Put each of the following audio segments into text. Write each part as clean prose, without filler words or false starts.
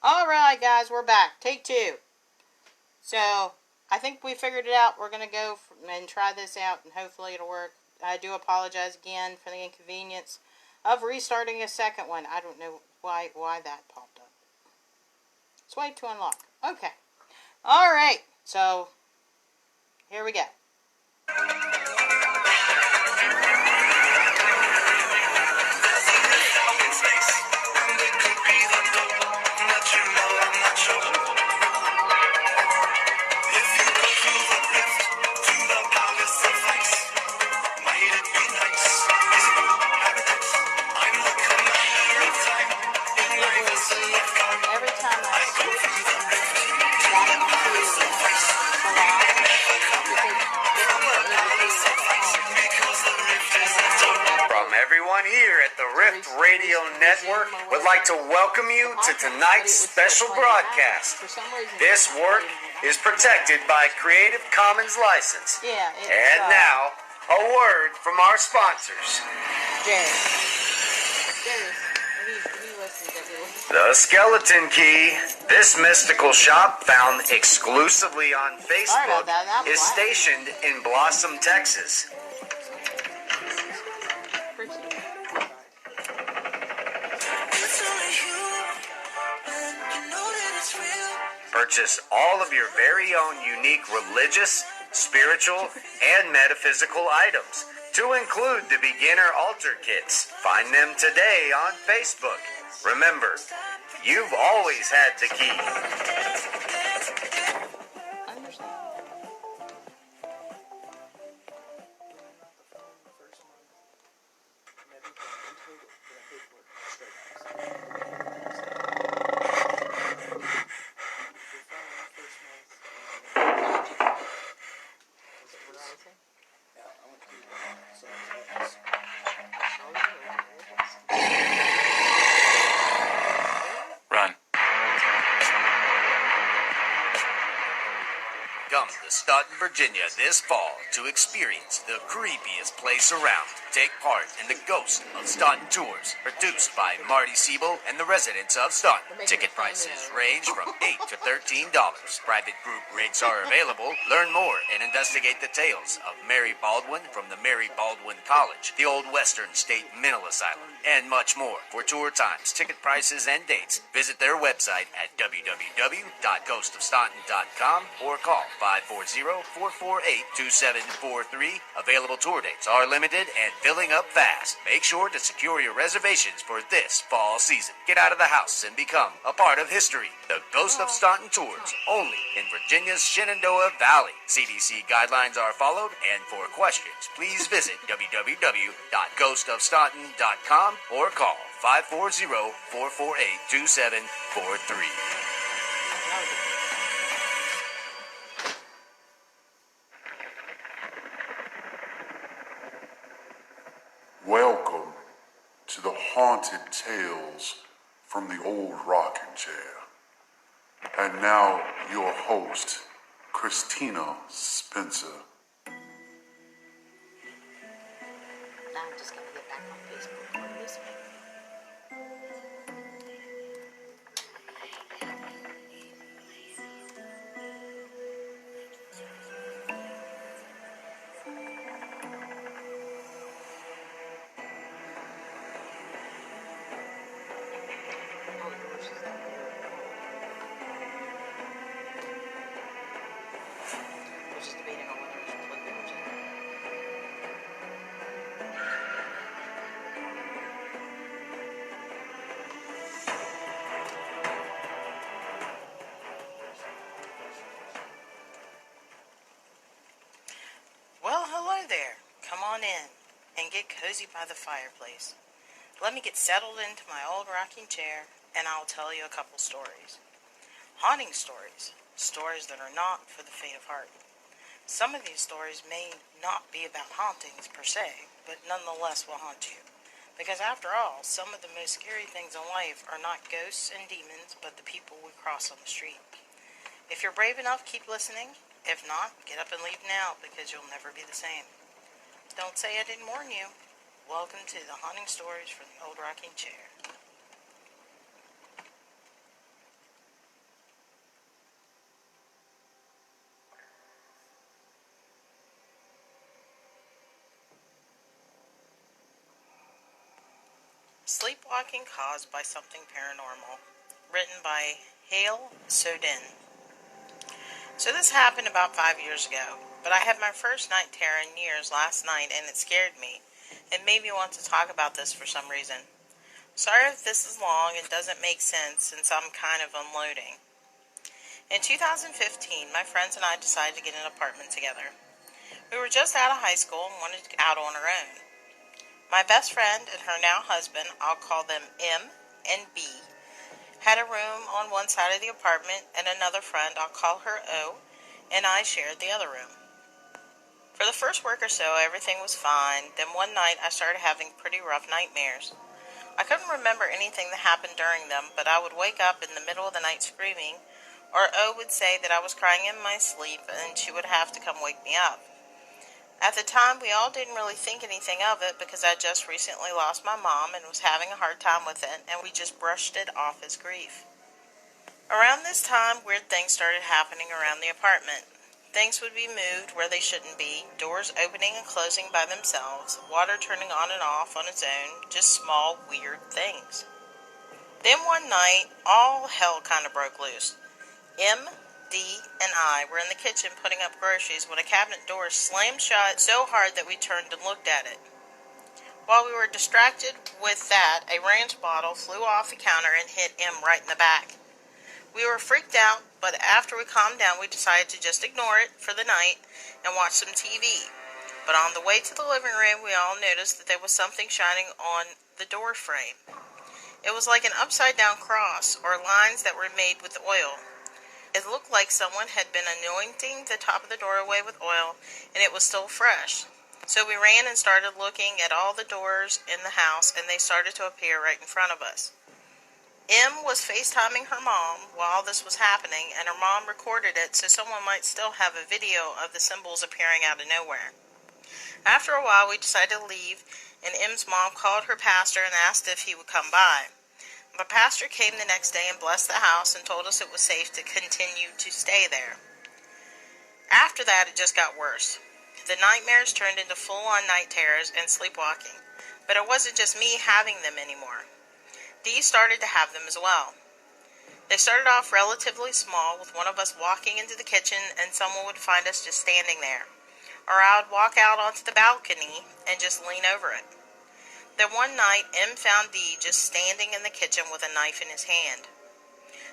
Alright guys, we're back. Take two. So, I think we figured it out. We're going to go and try this out and hopefully it'll work. I do apologize again for the inconvenience of restarting a second one. I don't know why that popped up. Swipe to unlock. Okay. Alright, so here we go. Everyone here at the Rift Radio Network would like to welcome you to tonight's special broadcast. This work is protected by Creative Commons license. And now, a word from our sponsors. The Skeleton Key. This mystical shop, found exclusively on Facebook, is stationed in Blossom, Texas. Purchase all of your very own unique religious, spiritual, and metaphysical items, to include the beginner altar kits. Find them today on Facebook. Remember, you've always had the key. Come to Staunton, Virginia this fall to experience the creepiest place around. Take part in the Ghost of Staunton Tours, produced by Marty Siebel and the residents of Staunton. Ticket prices range from $8 to $13. Private group rates are available. Learn more and investigate the tales of Mary Baldwin from the Mary Baldwin College, the Old Western State Mental Asylum, and much more. For tour times, ticket prices, and dates, visit their website at www.ghostofstaunton.com or call 540-448-2743. Available tour dates are limited and filling up fast. Make sure to secure your reservations for this fall season. Get out of the house and become a part of history. The Ghost of Staunton Tours, only in Virginia's Shenandoah Valley. CDC guidelines are followed, and for questions, please visit www.ghostofstaunton.com or call 540-448-2743. Welcome to the haunted tales from the old rocking chair. And now your host, Christina Spencer. Now I'm just going to get back on Facebook for this one. Well, hello there. Come on in and get cozy by the fireplace. Let me get settled into my old rocking chair, and I'll tell you a couple stories. Haunting stories. Stories that are not for the faint of heart. Some of these stories may not be about hauntings per se, but nonetheless will haunt you. Because after all, some of the most scary things in life are not ghosts and demons, but the people we cross on the street. If you're brave enough, keep listening. If not, get up and leave now, because you'll never be the same. Don't say I didn't warn you. Welcome to the haunting stories from the old rocking chair. Sleepwalking Caused by Something Paranormal, written by Hale Sodin. So this happened about 5 years ago, but I had my first night terror in years last night, and it scared me. It made me want to talk about this for some reason. Sorry if this is long and doesn't make sense since I'm kind of unloading. In 2015, my friends and I decided to get an apartment together. We were just out of high school and wanted to get out on our own. My best friend and her now husband, I'll call them M and B, had a room on one side of the apartment, and another friend, I'll call her O, and I shared the other room. For the first week or so, everything was fine. Then one night, I started having pretty rough nightmares. I couldn't remember anything that happened during them, but I would wake up in the middle of the night screaming, or O would say that I was crying in my sleep, and she would have to come wake me up. At the time, we all didn't really think anything of it because I just recently lost my mom and was having a hard time with it, and we just brushed it off as grief. Around this time, weird things started happening around the apartment. Things would be moved where they shouldn't be, doors opening and closing by themselves, water turning on and off on its own, just small, weird things. Then one night, all hell kind of broke loose. M, D, and I were in the kitchen putting up groceries when a cabinet door slammed shut so hard that we turned and looked at it. While we were distracted with that, a ranch bottle flew off the counter and hit M right in the back. We were freaked out, but after we calmed down, we decided to just ignore it for the night and watch some TV. But on the way to the living room, we all noticed that there was something shining on the door frame. It was like an upside-down cross, or lines that were made with oil. It looked like someone had been anointing the top of the doorway with oil, and it was still fresh. So we ran and started looking at all the doors in the house, and they started to appear right in front of us. M was FaceTiming her mom while this was happening, and her mom recorded it so someone might still have a video of the symbols appearing out of nowhere. After a while, we decided to leave, and M's mom called her pastor and asked if he would come by. The pastor came the next day and blessed the house and told us it was safe to continue to stay there. After that, it just got worse. The nightmares turned into full-on night terrors and sleepwalking. But it wasn't just me having them anymore. Dee started to have them as well. They started off relatively small, with one of us walking into the kitchen and someone would find us just standing there. Or I would walk out onto the balcony and just lean over it. Then one night, M found Dee just standing in the kitchen with a knife in his hand.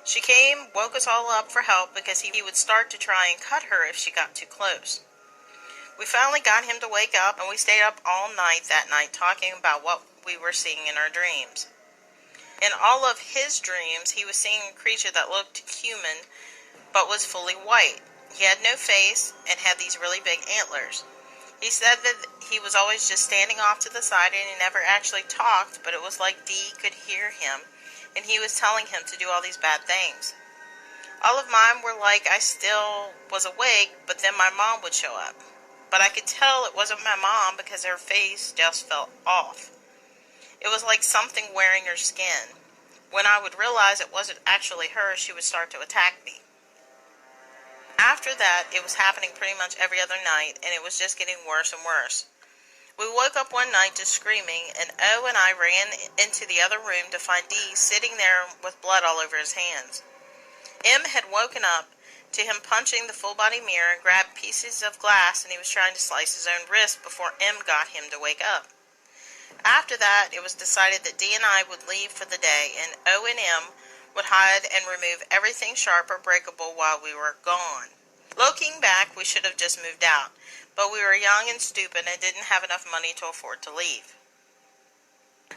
She came, woke us all up for help because he would start to try and cut her if she got too close. We finally got him to wake up, and we stayed up all night that night talking about what we were seeing in our dreams. In all of his dreams, he was seeing a creature that looked human, but was fully white. He had no face and had these really big antlers. He said that he was always just standing off to the side and he never actually talked, but it was like Dee could hear him, and he was telling him to do all these bad things. All of mine were like I still was awake, but then my mom would show up. But I could tell it wasn't my mom because her face just felt off. It was like something wearing her skin. When I would realize it wasn't actually her, she would start to attack me. After that, it was happening pretty much every other night, and it was just getting worse and worse. We woke up one night just screaming, and O and I ran into the other room to find Dee sitting there with blood all over his hands. M had woken up to him punching the full-body mirror and grabbed pieces of glass, and he was trying to slice his own wrist before M got him to wake up. After that, it was decided that Dee and I would leave for the day, and O and M would hide and remove everything sharp or breakable while we were gone. Looking back, we should have just moved out, but we were young and stupid and didn't have enough money to afford to leave.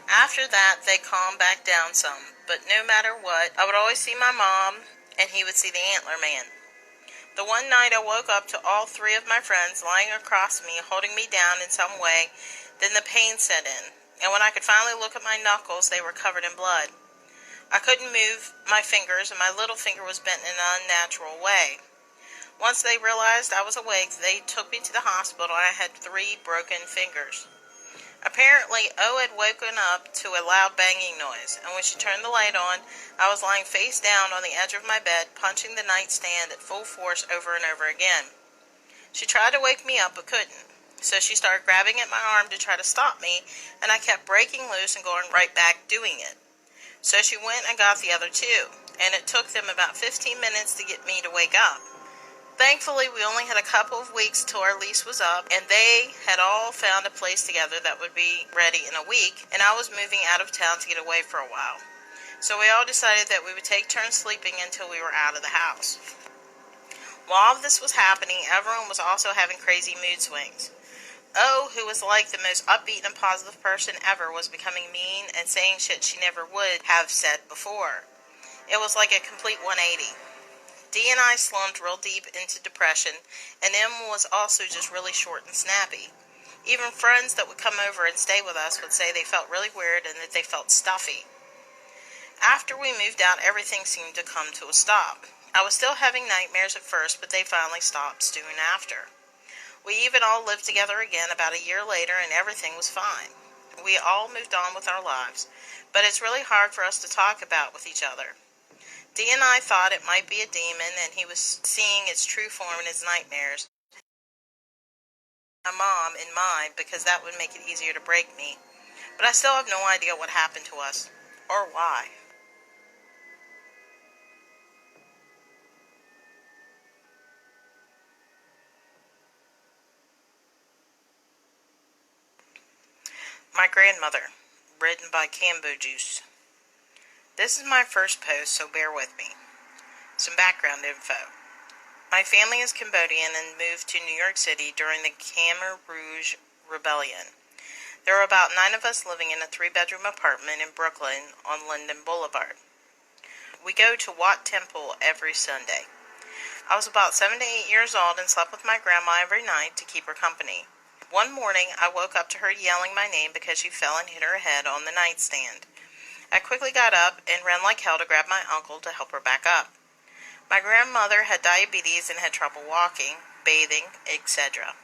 After that, they calmed back down some, but no matter what, I would always see my mom, and he would see the antler man. The one night I woke up to all three of my friends lying across me, holding me down in some way, then the pain set in, and when I could finally look at my knuckles, they were covered in blood. I couldn't move my fingers, and my little finger was bent in an unnatural way. Once they realized I was awake, they took me to the hospital, and I had 3 broken fingers. Apparently, O had woken up to a loud banging noise, and when she turned the light on, I was lying face down on the edge of my bed, punching the nightstand at full force over and over again. She tried to wake me up, but couldn't. So she started grabbing at my arm to try to stop me, and I kept breaking loose and going right back doing it. So she went and got the other two, and it took them about 15 minutes to get me to wake up. Thankfully, we only had a couple of weeks till our lease was up, and they had all found a place together that would be ready in a week, and I was moving out of town to get away for a while. So we all decided that we would take turns sleeping until we were out of the house. While all of this was happening, everyone was also having crazy mood swings. O, who was like the most upbeat and positive person ever, was becoming mean and saying shit she never would have said before. It was like a complete 180. D and I slumped real deep into depression, and M was also just really short and snappy. Even friends that would come over and stay with us would say they felt really weird and that they felt stuffy. After we moved out, everything seemed to come to a stop. I was still having nightmares at first, but they finally stopped soon after. We even all lived together again about a year later, and everything was fine. We all moved on with our lives, but it's really hard for us to talk about with each other. D and I thought it might be a demon, and he was seeing its true form in his nightmares. My mom in mind, because that would make it easier to break me. But I still have no idea what happened to us, or why. My grandmother, written by Cambo Juice. This is my first post, so bear with me. Some background info. My family is Cambodian and moved to New York City during the Khmer Rouge Rebellion. There were about 9 of us living in a 3-bedroom apartment in Brooklyn on Linden Boulevard. We go to Wat Temple every Sunday. I was about 7 to 8 years old and slept with my grandma every night to keep her company. One morning, I woke up to her yelling my name because she fell and hit her head on the nightstand. I quickly got up and ran like hell to grab my uncle to help her back up. My grandmother had diabetes and had trouble walking, bathing, etc.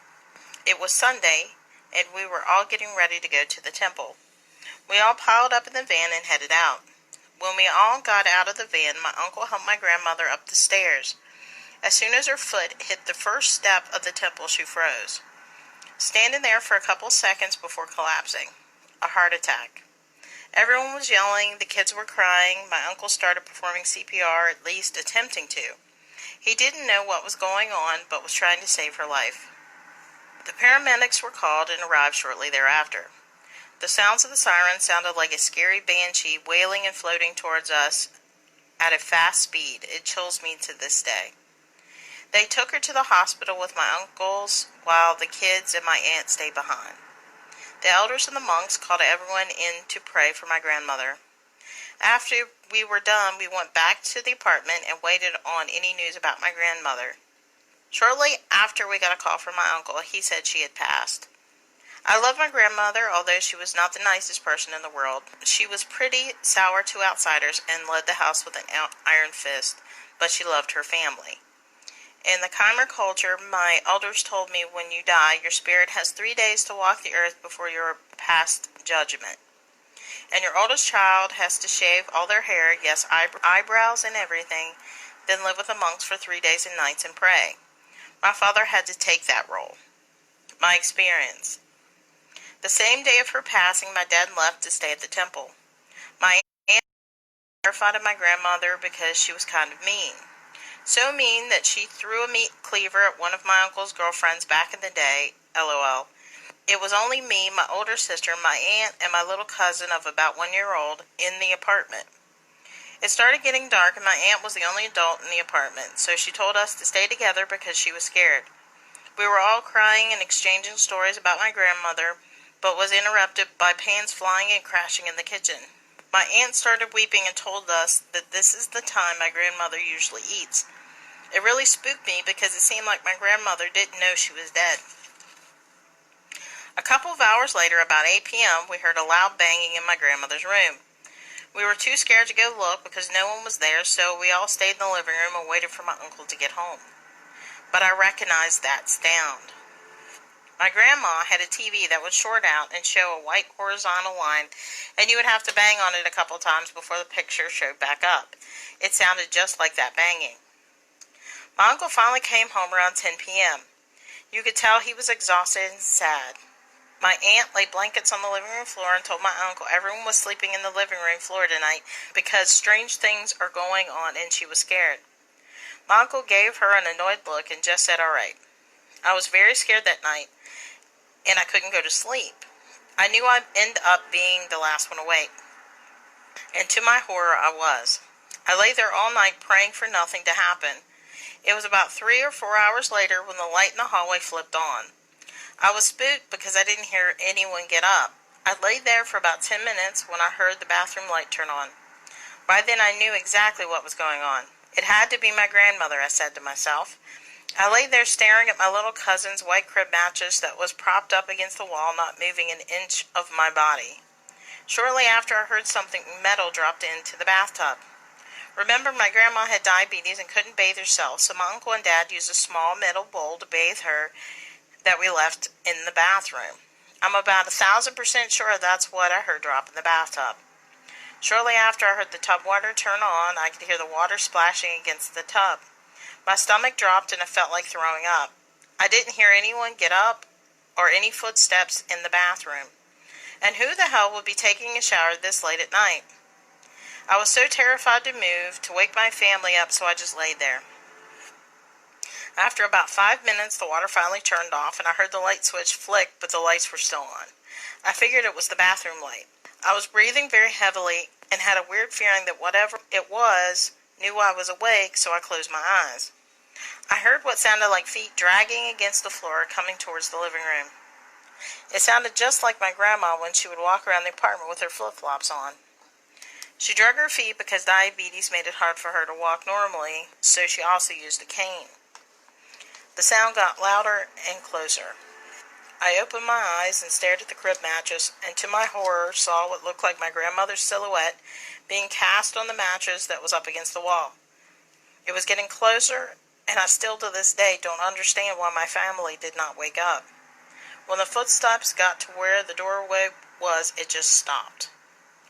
It was Sunday, and we were all getting ready to go to the temple. We all piled up in the van and headed out. When we all got out of the van, my uncle helped my grandmother up the stairs. As soon as her foot hit the first step of the temple, she froze, standing there for a couple seconds before collapsing. A heart attack. Everyone was yelling, the kids were crying, my uncle started performing CPR, at least attempting to. He didn't know what was going on, but was trying to save her life. The paramedics were called and arrived shortly thereafter. The sounds of the siren sounded like a scary banshee wailing and floating towards us at a fast speed. It chills me to this day. They took her to the hospital with my uncles, while the kids and my aunt stayed behind. The elders and the monks called everyone in to pray for my grandmother. After we were done, we went back to the apartment and waited on any news about my grandmother. Shortly after, we got a call from my uncle. He said she had passed. I loved my grandmother, although she was not the nicest person in the world. She was pretty sour to outsiders and led the house with an iron fist, but she loved her family. In the Khmer culture, my elders told me when you die, your spirit has 3 days to walk the earth before you're past judgment. And your oldest child has to shave all their hair, yes, eyebrows and everything, then live with the monks for 3 days and nights and pray. My father had to take that role. My experience. The same day of her passing, my dad left to stay at the temple. My aunt was terrified of my grandmother because she was kind of mean. So mean that she threw a meat cleaver at one of my uncle's girlfriends back in the day, LOL. It was only me, my older sister, my aunt, and my little cousin of about 1 year old in the apartment. It started getting dark, and my aunt was the only adult in the apartment, so she told us to stay together because she was scared. We were all crying and exchanging stories about my grandmother, but was interrupted by pans flying and crashing in the kitchen. My aunt started weeping and told us that this is the time my grandmother usually eats. It really spooked me because it seemed like my grandmother didn't know she was dead. A couple of hours later, about 8 p.m., we heard a loud banging in my grandmother's room. We were too scared to go look because no one was there, so we all stayed in the living room and waited for my uncle to get home. But I recognized that sound. My grandma had a TV that would short out and show a white horizontal line, and you would have to bang on it a couple times before the picture showed back up. It sounded just like that banging. My uncle finally came home around 10 p.m. You could tell he was exhausted and sad. My aunt laid blankets on the living room floor and told my uncle everyone was sleeping in the living room floor tonight because strange things are going on and she was scared. My uncle gave her an annoyed look and just said, "All right." I was very scared that night, and I couldn't go to sleep. I knew I'd end up being the last one awake. And to my horror, I was. I lay there all night praying for nothing to happen. It was about 3 or 4 hours later when the light in the hallway flipped on. I was spooked because I didn't hear anyone get up. I lay there for about 10 minutes when I heard the bathroom light turn on. By then I knew exactly what was going on. It had to be my grandmother, I said to myself. I lay there staring at my little cousin's white crib mattress that was propped up against the wall, not moving an inch of my body. Shortly after, I heard something metal dropped into the bathtub. Remember, my grandma had diabetes and couldn't bathe herself, so my uncle and dad used a small metal bowl to bathe her that we left in the bathroom. I'm about 1,000% sure that's what I heard drop in the bathtub. Shortly after I heard the tub water turn on, I could hear the water splashing against the tub. My stomach dropped and I felt like throwing up. I didn't hear anyone get up or any footsteps in the bathroom. And who the hell would be taking a shower this late at night? I was so terrified to move, to wake my family up, so I just laid there. After about 5 minutes, the water finally turned off, and I heard the light switch flick, but the lights were still on. I figured it was the bathroom light. I was breathing very heavily and had a weird feeling that whatever it was knew I was awake, so I closed my eyes. I heard what sounded like feet dragging against the floor coming towards the living room. It sounded just like my grandma when she would walk around the apartment with her flip-flops on. She drug her feet because diabetes made it hard for her to walk normally, so she also used a cane. The sound got louder and closer. I opened my eyes and stared at the crib mattress, and to my horror saw what looked like my grandmother's silhouette being cast on the mattress that was up against the wall. It was getting closer, and I still to this day don't understand why my family did not wake up. When the footsteps got to where the doorway was, it just stopped.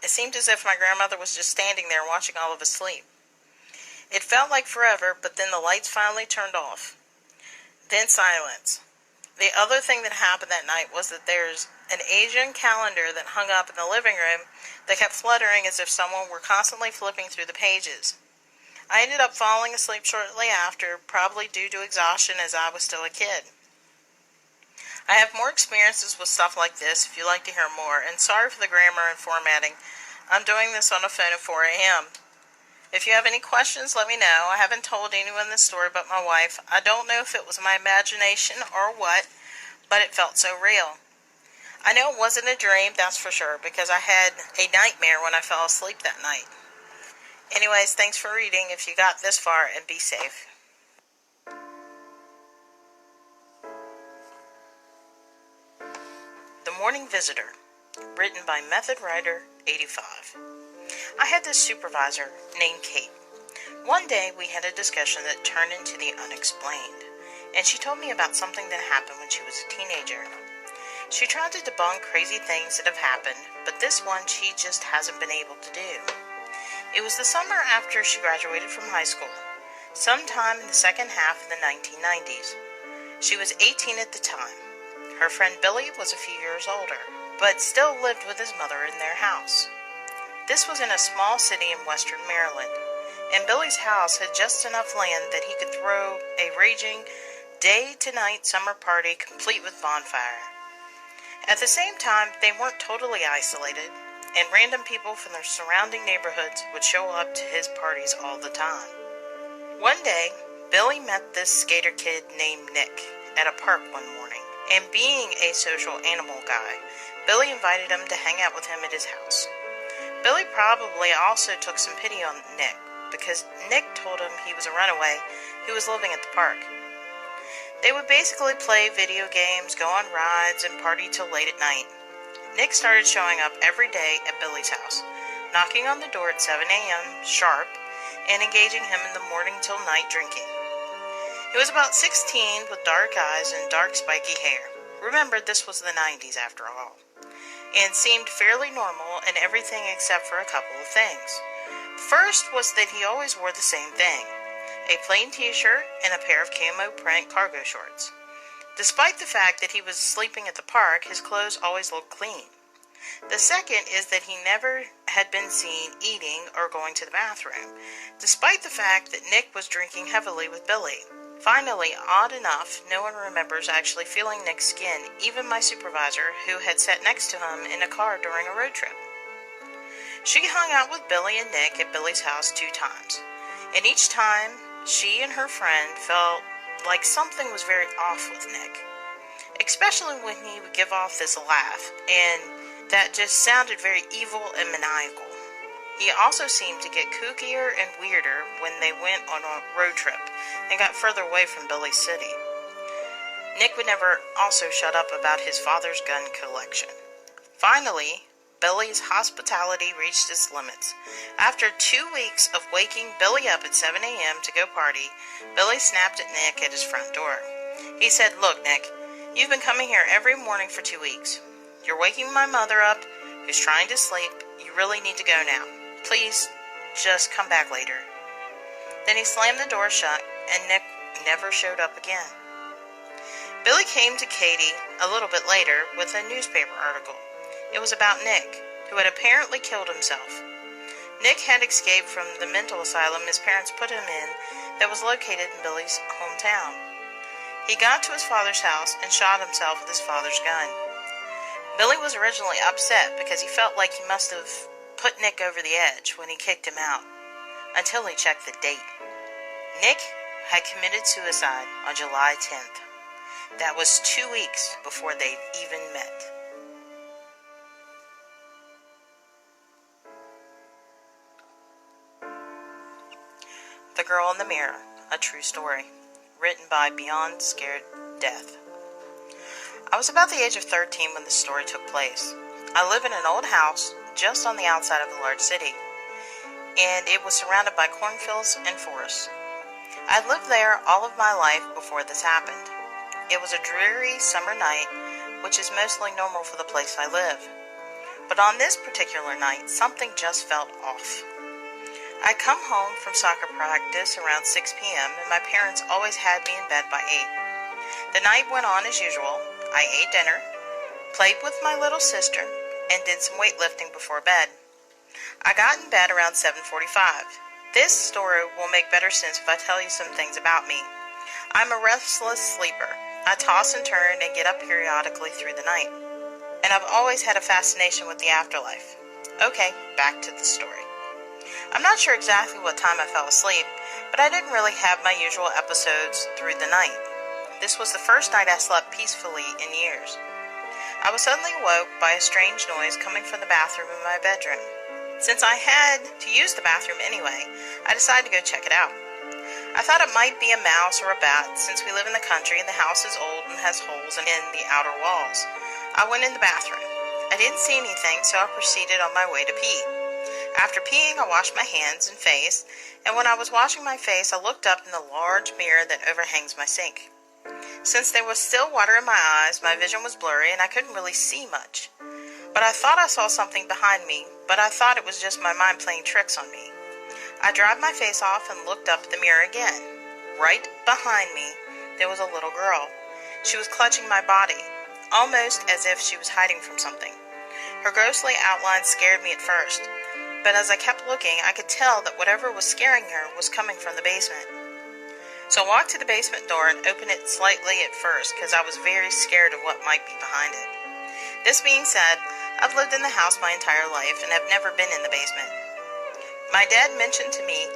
It seemed as if my grandmother was just standing there watching all of us sleep. It felt like forever, but then the lights finally turned off. Then silence. The other thing that happened that night was that there's an Asian calendar that hung up in the living room that kept fluttering as if someone were constantly flipping through the pages. I ended up falling asleep shortly after, probably due to exhaustion as I was still a kid. I have more experiences with stuff like this if you'd like to hear more, and sorry for the grammar and formatting. I'm doing this on a phone at 4 a.m. If you have any questions, let me know. I haven't told anyone this story but my wife. I don't know if it was my imagination or what, but it felt so real. I know it wasn't a dream, that's for sure, because I had a nightmare when I fell asleep that night. Anyways, thanks for reading if you got this far, and be safe. The Morning Visitor, written by Method Writer 85. I had this supervisor named Kate. One day we had a discussion that turned into the unexplained, and she told me about something that happened when she was a teenager. She tried to debunk crazy things that have happened, but this one she just hasn't been able to do. It was the summer after she graduated from high school, sometime in the second half of the 1990s. She was 18 at the time. Her friend Billy was a few years older, but still lived with his mother in their house. This was in a small city in western Maryland, and Billy's house had just enough land that he could throw a raging day-to-night summer party complete with bonfire. At the same time, they weren't totally isolated, and random people from their surrounding neighborhoods would show up to his parties all the time. One day, Billy met this skater kid named Nick at a park one morning, and being a social animal guy, Billy invited him to hang out with him at his house. Billy probably also took some pity on Nick, because Nick told him he was a runaway who was living at the park. They would basically play video games, go on rides, and party till late at night. Nick started showing up every day at Billy's house, knocking on the door at 7 a.m. sharp, and engaging him in the morning till night drinking. He was about 16 with dark eyes and dark spiky hair. Remember, this was the 90s after all. And seemed fairly normal in everything except for a couple of things. First was that he always wore the same thing, a plain t-shirt and a pair of camo print cargo shorts. Despite the fact that he was sleeping at the park, his clothes always looked clean. The second is that he never had been seen eating or going to the bathroom, despite the fact that Nick was drinking heavily with Billy. Finally, odd enough, no one remembers actually feeling Nick's skin, even my supervisor, who had sat next to him in a car during a road trip. She hung out with Billy and Nick at Billy's house 2 times, and each time she and her friend felt like something was very off with Nick, especially when he would give off this laugh, and that just sounded very evil and maniacal. He also seemed to get kookier and weirder when they went on a road trip and got further away from Billy's city. Nick would never also shut up about his father's gun collection. Finally, Billy's hospitality reached its limits. After 2 weeks of waking Billy up at 7 a.m. to go party, Billy snapped at Nick at his front door. He said, "Look, Nick, you've been coming here every morning for 2 weeks. You're waking my mother up, who's trying to sleep. You really need to go now. Please, just come back later." Then he slammed the door shut, and Nick never showed up again. Billy came to Katie a little bit later with a newspaper article. It was about Nick, who had apparently killed himself. Nick had escaped from the mental asylum his parents put him in that was located in Billy's hometown. He got to his father's house and shot himself with his father's gun. Billy was originally upset because he felt like he must have put Nick over the edge when he kicked him out, until he checked the date. Nick had committed suicide on July 10th. That was 2 weeks before they'd even met. The Girl in the Mirror, a true story, written by Beyond Scared Death. I was about the age of 13 when this story took place. I live in an old house just on the outside of a large city, and it was surrounded by cornfields and forests. I'd lived there all of my life before this happened. It was a dreary summer night, which is mostly normal for the place I live. But on this particular night, something just felt off. I'd come home from soccer practice around 6 p.m., and my parents always had me in bed by 8. The night went on as usual. I ate dinner, played with my little sister, and did some weightlifting before bed. I got in bed around 7:45. This story will make better sense if I tell you some things about me. I'm a restless sleeper. I toss and turn and get up periodically through the night. And I've always had a fascination with the afterlife. Okay, back to the story. I'm not sure exactly what time I fell asleep, but I didn't really have my usual episodes through the night. This was the first night I slept peacefully in years. I was suddenly awoke by a strange noise coming from the bathroom in my bedroom. Since I had to use the bathroom anyway, I decided to go check it out. I thought it might be a mouse or a bat, since we live in the country and the house is old and has holes in the outer walls. I went in the bathroom. I didn't see anything, so I proceeded on my way to pee. After peeing, I washed my hands and face, and when I was washing my face, I looked up in the large mirror that overhangs my sink. Since there was still water in my eyes, my vision was blurry and I couldn't really see much. But I thought I saw something behind me, but I thought it was just my mind playing tricks on me. I dried my face off and looked up at the mirror again. Right behind me, there was a little girl. She was clutching my body, almost as if she was hiding from something. Her ghostly outline scared me at first, but as I kept looking, I could tell that whatever was scaring her was coming from the basement. So I walked to the basement door and opened it slightly at first because I was very scared of what might be behind it. This being said, I've lived in the house my entire life and have never been in the basement. My dad mentioned to me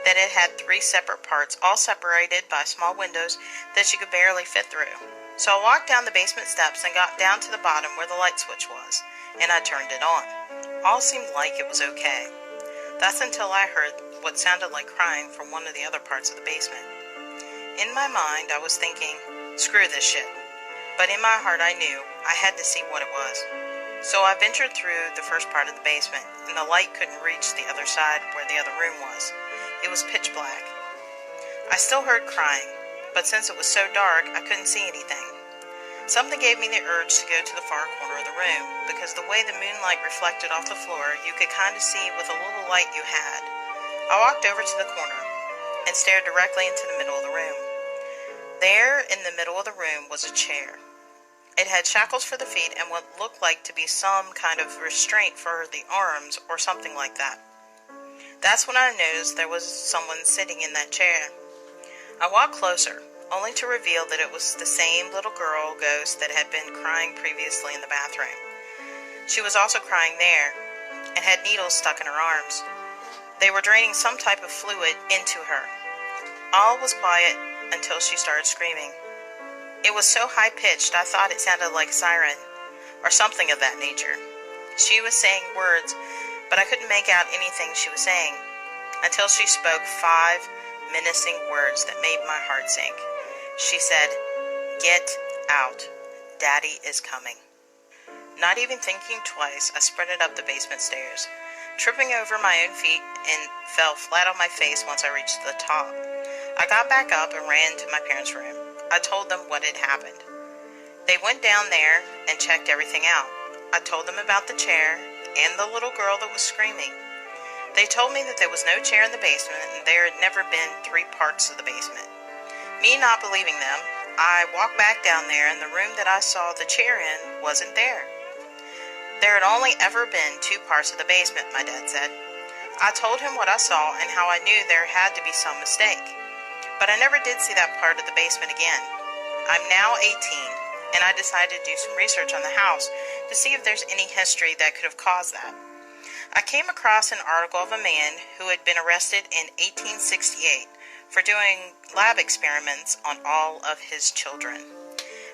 that it had 3 separate parts, all separated by small windows that she could barely fit through. So I walked down the basement steps and got down to the bottom where the light switch was, and I turned it on. All seemed like it was okay. That's until I heard what sounded like crying from one of the other parts of the basement. In my mind, I was thinking, screw this shit. But in my heart, I knew I had to see what it was. So I ventured through the first part of the basement, and the light couldn't reach the other side where the other room was. It was pitch black. I still heard crying, but since it was so dark, I couldn't see anything. Something gave me the urge to go to the far corner of the room, because the way the moonlight reflected off the floor, you could kind of see with a little light you had. I walked over to the corner and stared directly into the middle of the room. There, in the middle of the room, was a chair. It had shackles for the feet and what looked like to be some kind of restraint for the arms or something like that. That's when I noticed there was someone sitting in that chair. I walked closer, only to reveal that it was the same little girl ghost that had been crying previously in the bathroom. She was also crying there, and had needles stuck in her arms. They were draining some type of fluid into her. All was quiet until she started screaming. It was so high-pitched I thought it sounded like a siren, or something of that nature. She was saying words, but I couldn't make out anything she was saying, until she spoke 5 menacing words that made my heart sink. She said, "Get out. Daddy is coming." Not even thinking twice, I sprinted up the basement stairs, tripping over my own feet and fell flat on my face once I reached the top. I got back up and ran to my parents' room. I told them what had happened. They went down there and checked everything out. I told them about the chair and the little girl that was screaming. They told me that there was no chair in the basement and there had never been 3 parts of the basement. Me not believing them, I walked back down there and the room that I saw the chair in wasn't there. There had only ever been 2 parts of the basement, my dad said. I told him what I saw and how I knew there had to be some mistake. But I never did see that part of the basement again. I'm now 18, and I decided to do some research on the house to see if there's any history that could have caused that. I came across an article of a man who had been arrested in 1868 for doing lab experiments on all of his children.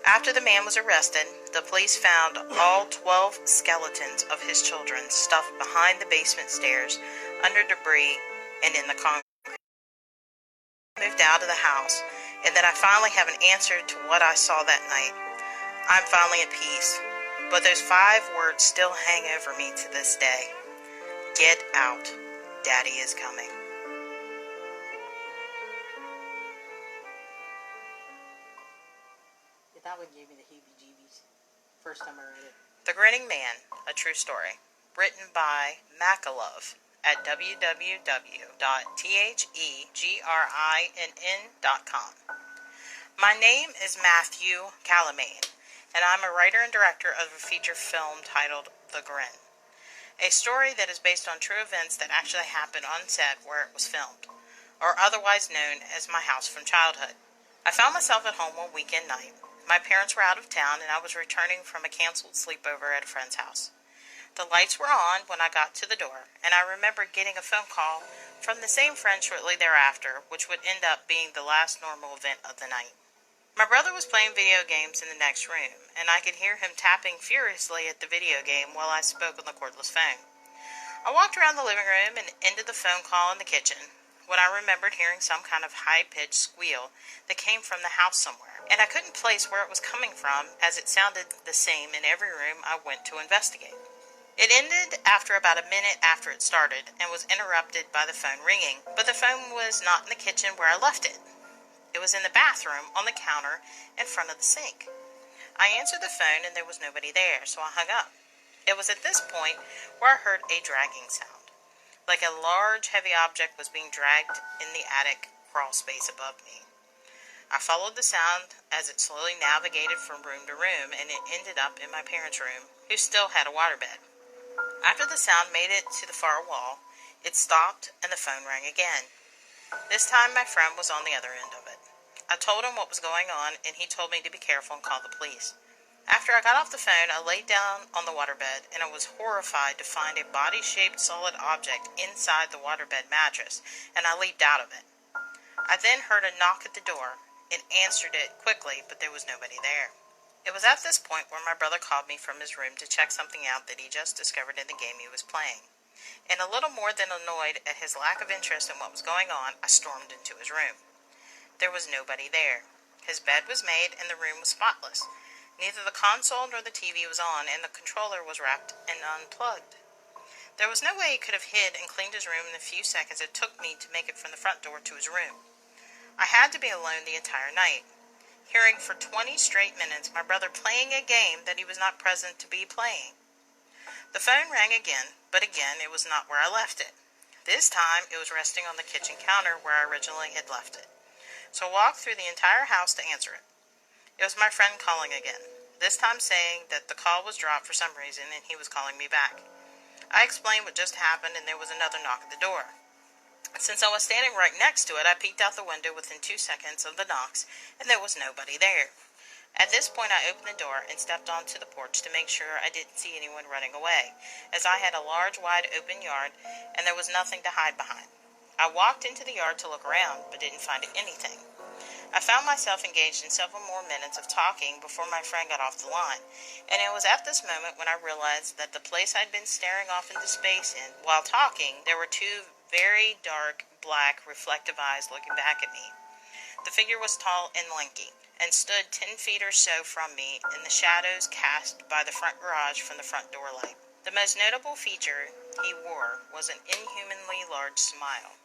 After the man was arrested, the police found all 12 skeletons of his children stuffed behind the basement stairs, under debris, and in the concrete. I moved out of the house, and that I finally have an answer to what I saw that night. I'm finally at peace, but those 5 words still hang over me to this day. Get out. Daddy is coming. That one gave me the heebie-jeebies. First time I read it. The Grinning Man, a True Story. Written by Makalove at www.thegrin.com. My name is Matthew Calamaine, and I'm a writer and director of a feature film titled The Grin, a story that is based on true events that actually happened on set where it was filmed, or otherwise known as my house from childhood. I found myself at home one weekend night. My parents were out of town, and I was returning from a canceled sleepover at a friend's house. The lights were on when I got to the door, and I remember getting a phone call from the same friend shortly thereafter, which would end up being the last normal event of the night. My brother was playing video games in the next room, and I could hear him tapping furiously at the video game while I spoke on the cordless phone. I walked around the living room and ended the phone call in the kitchen when I remembered hearing some kind of high-pitched squeal that came from the house somewhere, and I couldn't place where it was coming from as it sounded the same in every room I went to investigate. It ended after about a minute after it started and was interrupted by the phone ringing, but the phone was not in the kitchen where I left it. It was in the bathroom on the counter in front of the sink. I answered the phone and there was nobody there, so I hung up. It was at this point where I heard a dragging sound, like a large heavy object was being dragged in the attic crawl space above me. I followed the sound as it slowly navigated from room to room, and it ended up in my parents' room, who still had a waterbed. After the sound made it to the far wall, it stopped and the phone rang again. This time my friend was on the other end of it. I told him what was going on, and he told me to be careful and call the police. After I got off the phone, I laid down on the waterbed, and I was horrified to find a body-shaped solid object inside the waterbed mattress, and I leaped out of it. I then heard a knock at the door, and answered it quickly, but there was nobody there. It was at this point where my brother called me from his room to check something out that he just discovered in the game he was playing. And a little more than annoyed at his lack of interest in what was going on, I stormed into his room. There was nobody there. His bed was made, and the room was spotless. Neither the console nor the TV was on, and the controller was wrapped and unplugged. There was no way he could have hid and cleaned his room in the few seconds it took me to make it from the front door to his room. I had to be alone the entire night, hearing for 20 straight minutes my brother playing a game that he was not present to be playing. The phone rang again, but again it was not where I left it. This time it was resting on the kitchen counter where I originally had left it. so walked through the entire house to answer it. It was my friend calling again, this time saying that the call was dropped for some reason and he was calling me back. I explained what just happened and there was another knock at the door. Since I was standing right next to it, I peeked out the window within 2 seconds of the knocks and there was nobody there. At this point, I opened the door and stepped onto the porch to make sure I didn't see anyone running away, as I had a large, wide open yard and there was nothing to hide behind. I walked into the yard to look around, but didn't find anything. I found myself engaged in several more minutes of talking before my friend got off the line, and it was at this moment when I realized that the place I'd been staring off into space in while talking, there were two very dark, black, reflective eyes looking back at me. The figure was tall and lanky, and stood 10 feet or so from me in the shadows cast by the front garage from the front door light. The most notable feature he wore was an inhumanly large smile,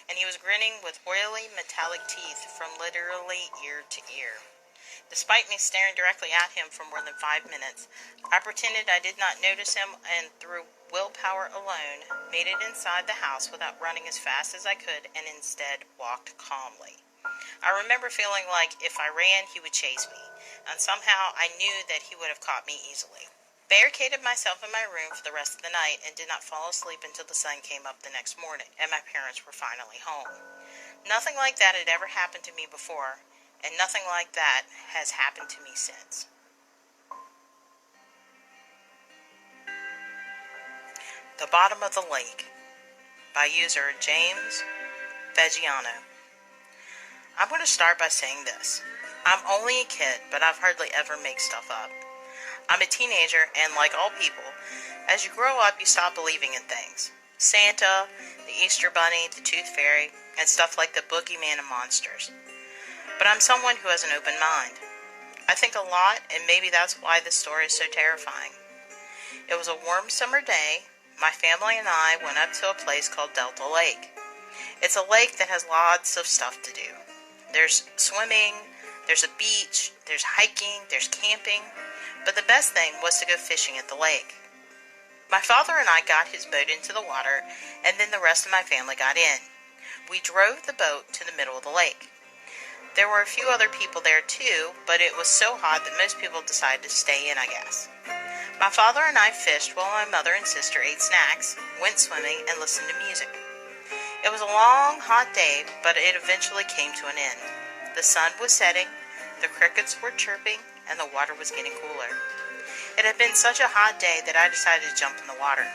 and he was grinning with oily metallic teeth from literally ear to ear. Despite me staring directly at him for more than 5 minutes, I pretended I did not notice him and through willpower alone made it inside the house without running as fast as I could and instead walked calmly. I remember feeling like if I ran, he would chase me, and somehow I knew that he would have caught me easily. Barricaded myself in my room for the rest of the night and did not fall asleep until the sun came up the next morning and my parents were finally home. Nothing like that had ever happened to me before, and nothing like that has happened to me since. The Bottom of the Lake by user James Veggiano. I'm going to start by saying this. I'm only a kid, but I've hardly ever made stuff up. I'm a teenager, and like all people, as you grow up, you stop believing in things. Santa, the Easter Bunny, the Tooth Fairy, and stuff like the boogeyman and monsters. But I'm someone who has an open mind. I think a lot, and maybe that's why this story is so terrifying. It was a warm summer day. My family and I went up to a place called Delta Lake. It's a lake that has lots of stuff to do. There's swimming, there's a beach, there's hiking, there's camping, but the best thing was to go fishing at the lake. My father and I got his boat into the water, and then the rest of my family got in. We drove the boat to the middle of the lake. There were a few other people there too, but it was so hot that most people decided to stay in, I guess. My father and I fished while my mother and sister ate snacks, went swimming, and listened to music. It was a long, hot day, but it eventually came to an end. The sun was setting, the crickets were chirping, and the water was getting cooler. It had been such a hot day that I decided to jump in the water.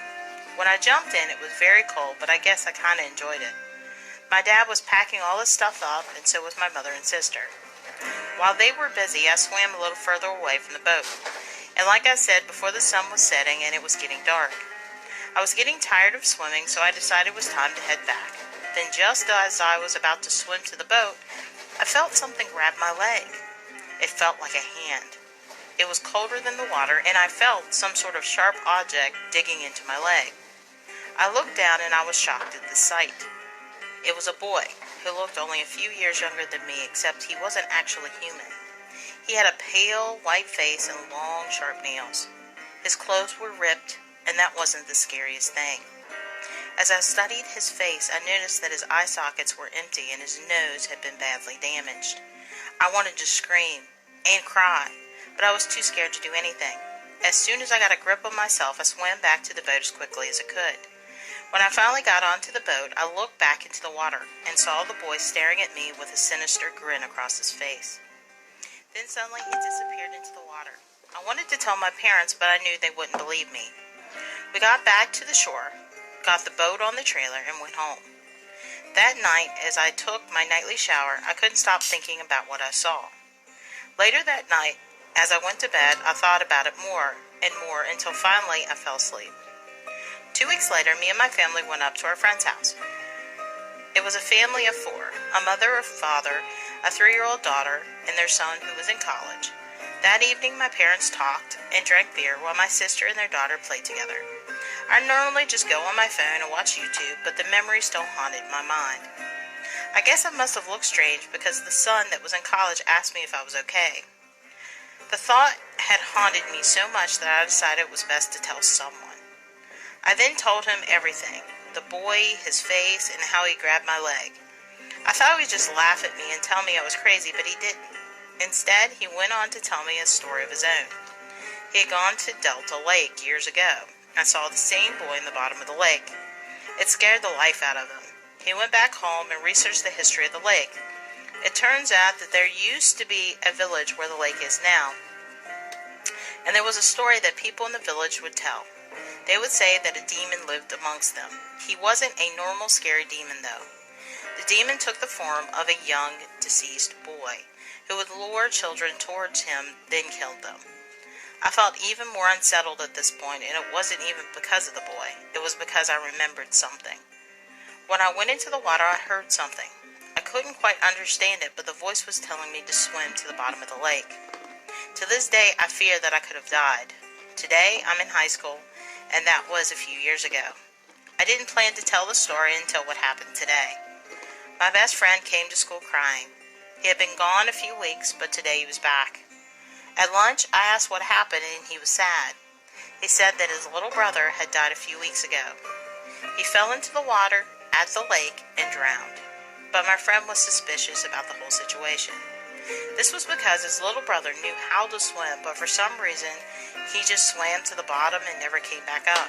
When I jumped in, it was very cold, but I guess I kind of enjoyed it. My dad was packing all his stuff up, and so was my mother and sister. While they were busy, I swam a little further away from the boat. And like I said, before the sun was setting and it was getting dark. I was getting tired of swimming, so I decided it was time to head back. Then just as I was about to swim to the boat, I felt something grab my leg. It felt like a hand. It was colder than the water, and I felt some sort of sharp object digging into my leg. I looked down and I was shocked at the sight. It was a boy who looked only a few years younger than me, except he wasn't actually human. He had a pale, white face and long, sharp nails. His clothes were ripped, and that wasn't the scariest thing. As I studied his face, I noticed that his eye sockets were empty and his nose had been badly damaged. I wanted to scream and cry, but I was too scared to do anything. As soon as I got a grip on myself, I swam back to the boat as quickly as I could. When I finally got onto the boat, I looked back into the water and saw the boy staring at me with a sinister grin across his face. Then suddenly he disappeared into the water. I wanted to tell my parents, but I knew they wouldn't believe me. We got back to the shore, got the boat on the trailer, and went home. That night, as I took my nightly shower, I couldn't stop thinking about what I saw. Later that night, as I went to bed, I thought about it more and more until finally I fell asleep. 2 weeks later, me and my family went up to our friend's house. It was a family of 4, a mother, a father, a 3-year-old daughter, and their son who was in college. That evening, my parents talked and drank beer while my sister and their daughter played together. I normally just go on my phone and watch YouTube, but the memory still haunted my mind. I guess I must have looked strange because the son that was in college asked me if I was okay. The thought had haunted me so much that I decided it was best to tell someone. I then told him everything, the boy, his face, and how he grabbed my leg. I thought he would just laugh at me and tell me I was crazy, but he didn't. Instead, he went on to tell me a story of his own. He had gone to Delta Lake years ago and saw the same boy in the bottom of the lake. It scared the life out of him. He went back home and researched the history of the lake. It turns out that there used to be a village where the lake is now, and there was a story that people in the village would tell. They would say that a demon lived amongst them. He wasn't a normal scary demon, though. The demon took the form of a young, deceased boy who would lure children towards him, then killed them. I felt even more unsettled at this point, and it wasn't even because of the boy. It was because I remembered something. When I went into the water, I heard something. I couldn't quite understand it, but the voice was telling me to swim to the bottom of the lake. To this day, I fear that I could have died. Today, I'm in high school, and that was a few years ago. I didn't plan to tell the story until what happened today. My best friend came to school crying. He had been gone a few weeks, but today he was back. At lunch, I asked what happened, and he was sad. He said that his little brother had died a few weeks ago. He fell into the water at the lake and drowned. But my friend was suspicious about the whole situation. This was because his little brother knew how to swim, but for some reason, he just swam to the bottom and never came back up.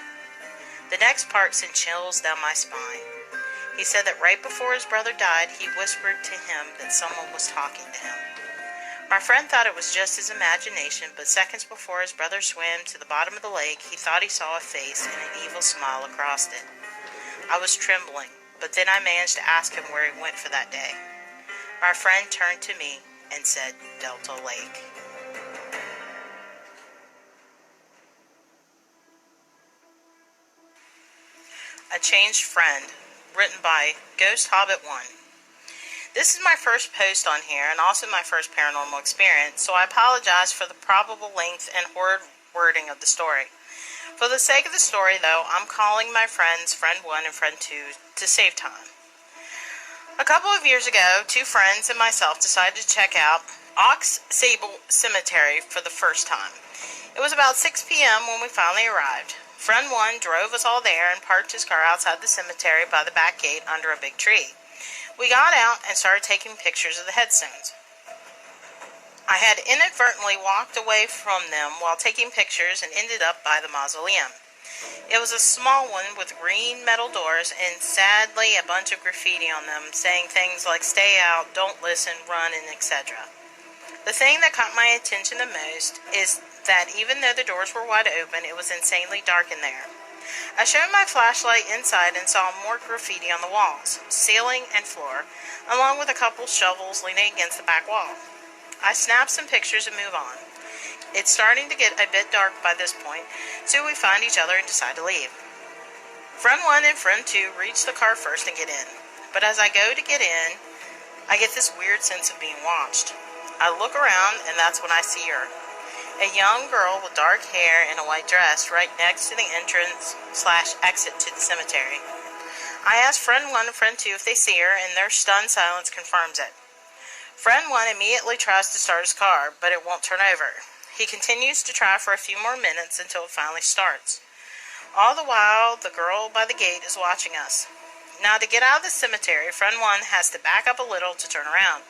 The next part sent chills down my spine. He said that right before his brother died, he whispered to him that someone was talking to him. My friend thought it was just his imagination, but seconds before his brother swam to the bottom of the lake, he thought he saw a face and an evil smile across it. I was trembling, but then I managed to ask him where he went for that day. My friend turned to me and said, Delta Lake. A Changed Friend, written by Ghost Hobbit 1. This is my first post on here and also my first paranormal experience, so I apologize for the probable length and horrid wording of the story. For the sake of the story, though, I'm calling my friends Friend 1 and Friend 2 to save time. A couple of years ago, two friends and myself decided to check out Ox Sable Cemetery for the first time. It was about 6 p.m. when we finally arrived. Friend 1 drove us all there and parked his car outside the cemetery by the back gate under a big tree. We got out and started taking pictures of the headstones. I had inadvertently walked away from them while taking pictures and ended up by the mausoleum. It was a small one with green metal doors and sadly a bunch of graffiti on them saying things like stay out, don't listen, run, and etc. The thing that caught my attention the most is that even though the doors were wide open, it was insanely dark in there. I shone my flashlight inside and saw more graffiti on the walls, ceiling, and floor, along with a couple shovels leaning against the back wall. I snapped some pictures and move on. It's starting to get a bit dark by this point, so we find each other and decide to leave. Friend 1 and Friend 2 reach the car first and get in, but as I go to get in, I get this weird sense of being watched. I look around and that's when I see her. A young girl with dark hair and a white dress right next to the entrance/exit to the cemetery. I ask Friend 1 and Friend 2 if they see her, and their stunned silence confirms it. Friend 1 immediately tries to start his car, but it won't turn over. He continues to try for a few more minutes until it finally starts. All the while, the girl by the gate is watching us. Now, to get out of the cemetery, Friend 1 has to back up a little to turn around.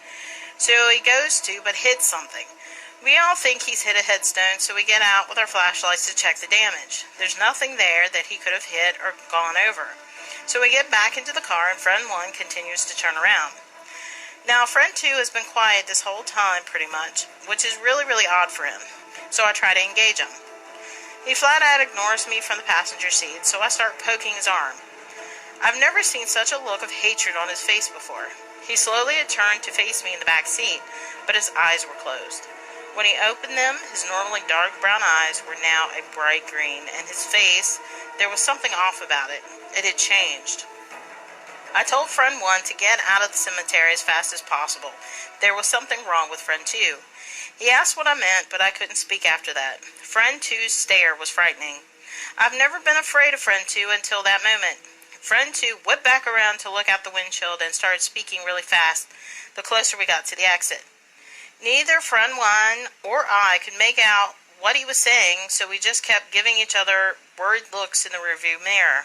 So he goes to, but hits something. We all think he's hit a headstone, so we get out with our flashlights to check the damage. There's nothing there that he could have hit or gone over. So we get back into the car and Friend 1 continues to turn around. Now, Friend 2 has been quiet this whole time pretty much, which is really, really odd for him. So I try to engage him. He flat out ignores me from the passenger seat, so I start poking his arm. I've never seen such a look of hatred on his face before. He slowly had turned to face me in the back seat, but his eyes were closed. When he opened them, his normally dark brown eyes were now a bright green, and his face, there was something off about it. It had changed. I told Friend 1 to get out of the cemetery as fast as possible. There was something wrong with Friend 2. He asked what I meant, but I couldn't speak after that. Friend 2's stare was frightening. I've never been afraid of Friend 2 until that moment. Friend 2 whipped back around to look out the windshield and started speaking really fast the closer we got to the exit. Neither Friend 1 or I could make out what he was saying, so we just kept giving each other worried looks in the rearview mirror.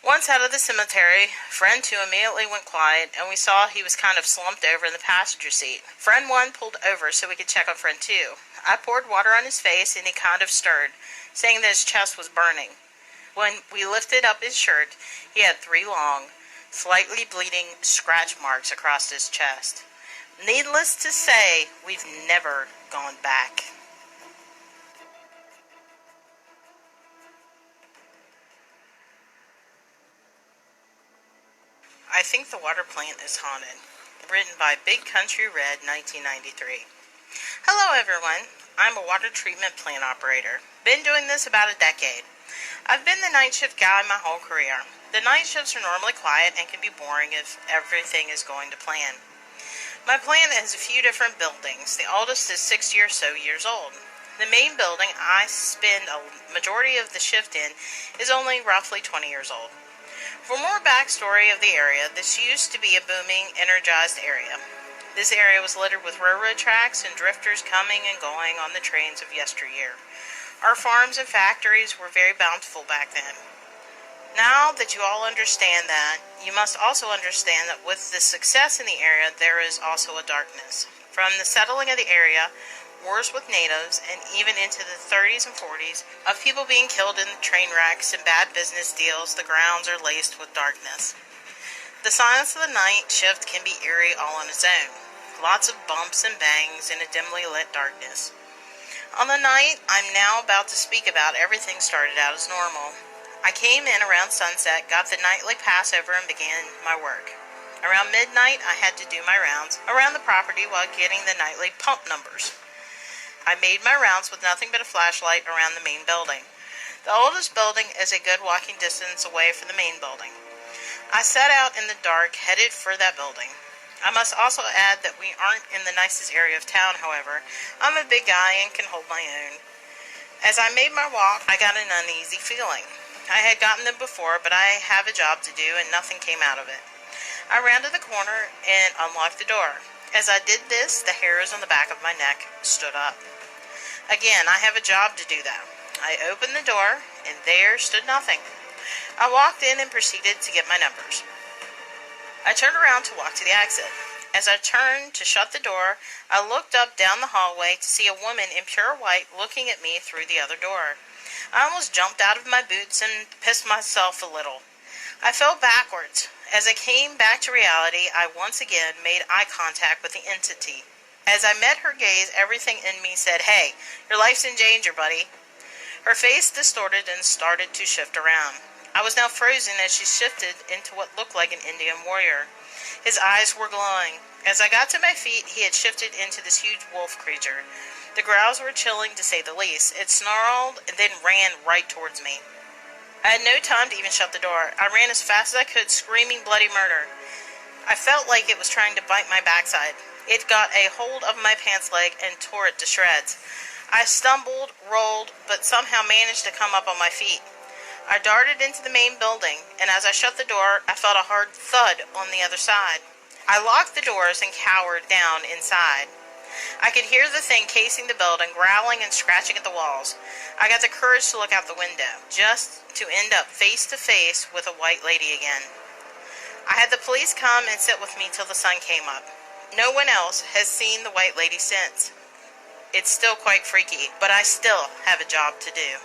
Once out of the cemetery, Friend 2 immediately went quiet, and we saw he was kind of slumped over in the passenger seat. Friend 1 pulled over so we could check on Friend 2. I poured water on his face, and he kind of stirred, saying that his chest was burning. When we lifted up his shirt, he had 3 long, slightly bleeding scratch marks across his chest. Needless to say, we've never gone back. I Think the Water Plant is Haunted. Written by Big Country Red, 1993. Hello everyone. I'm a water treatment plant operator. Been doing this about a decade. I've been the night shift guy my whole career. The night shifts are normally quiet and can be boring if everything is going to plan. My plant has a few different buildings. The oldest is 60 or so years old. The main building I spend a majority of the shift in is only roughly 20 years old. For more backstory of the area, this used to be a booming, energized area. This area was littered with railroad tracks and drifters coming and going on the trains of yesteryear. Our farms and factories were very bountiful back then. Now that you all understand that, you must also understand that with the success in the area, there is also a darkness. From the settling of the area, wars with natives, and even into the 30s and 40s, of people being killed in train wrecks and bad business deals, the grounds are laced with darkness. The silence of the night shift can be eerie all on its own. Lots of bumps and bangs in a dimly lit darkness. On the night I'm now about to speak about, everything started out as normal. I came in around sunset, got the nightly passover, and began my work. Around midnight, I had to do my rounds around the property while getting the nightly pump numbers. I made my rounds with nothing but a flashlight around the main building. The oldest building is a good walking distance away from the main building. I set out in the dark, headed for that building. I must also add that we aren't in the nicest area of town, however. I'm a big guy and can hold my own. As I made my walk, I got an uneasy feeling. I had gotten them before, but I have a job to do and nothing came out of it. I rounded the corner and unlocked the door. As I did this, the hairs on the back of my neck stood up. Again, I have a job to do that. I opened the door, and there stood nothing. I walked in and proceeded to get my numbers. I turned around to walk to the exit. As I turned to shut the door, I looked up down the hallway to see a woman in pure white looking at me through the other door. I almost jumped out of my boots and pissed myself a little. I fell backwards. As I came back to reality, I once again made eye contact with the entity. As I met her gaze, everything in me said, "Hey, your life's in danger, buddy." Her face distorted and started to shift around. I was now frozen as she shifted into what looked like an Indian warrior. His eyes were glowing. As I got to my feet, he had shifted into this huge wolf creature. The growls were chilling, to say the least. It snarled and then ran right towards me. I had no time to even shut the door. I ran as fast as I could, screaming bloody murder. I felt like it was trying to bite my backside. It got a hold of my pants leg and tore it to shreds. I stumbled, rolled, but somehow managed to come up on my feet. I darted into the main building, and as I shut the door, I felt a hard thud on the other side. I locked the doors and cowered down inside. I could hear the thing casing the building, growling and scratching at the walls. I got the courage to look out the window, just to end up face to face with a white lady again. I had the police come and sit with me till the sun came up. No one else has seen the white lady since. It's still quite freaky, but I still have a job to do.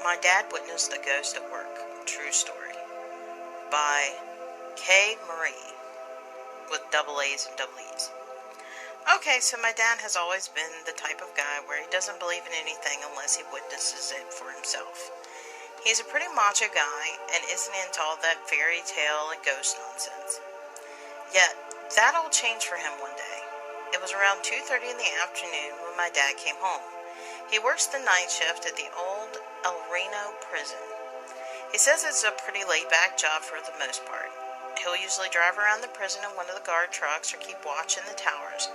My Dad Witnessed a Ghost at Work. True story. By K. Marie. With double A's and double E's. Okay, so my dad has always been the type of guy where he doesn't believe in anything unless he witnesses it for himself. He's a pretty macho guy and isn't into all that fairy tale and ghost nonsense. Yet, that all changed for him one day. It was around 2:30 in the afternoon when my dad came home. He works the night shift at the old El Reno prison. He says it's a pretty laid-back job for the most part. He'll usually drive around the prison in one of the guard trucks or keep watch in the towers.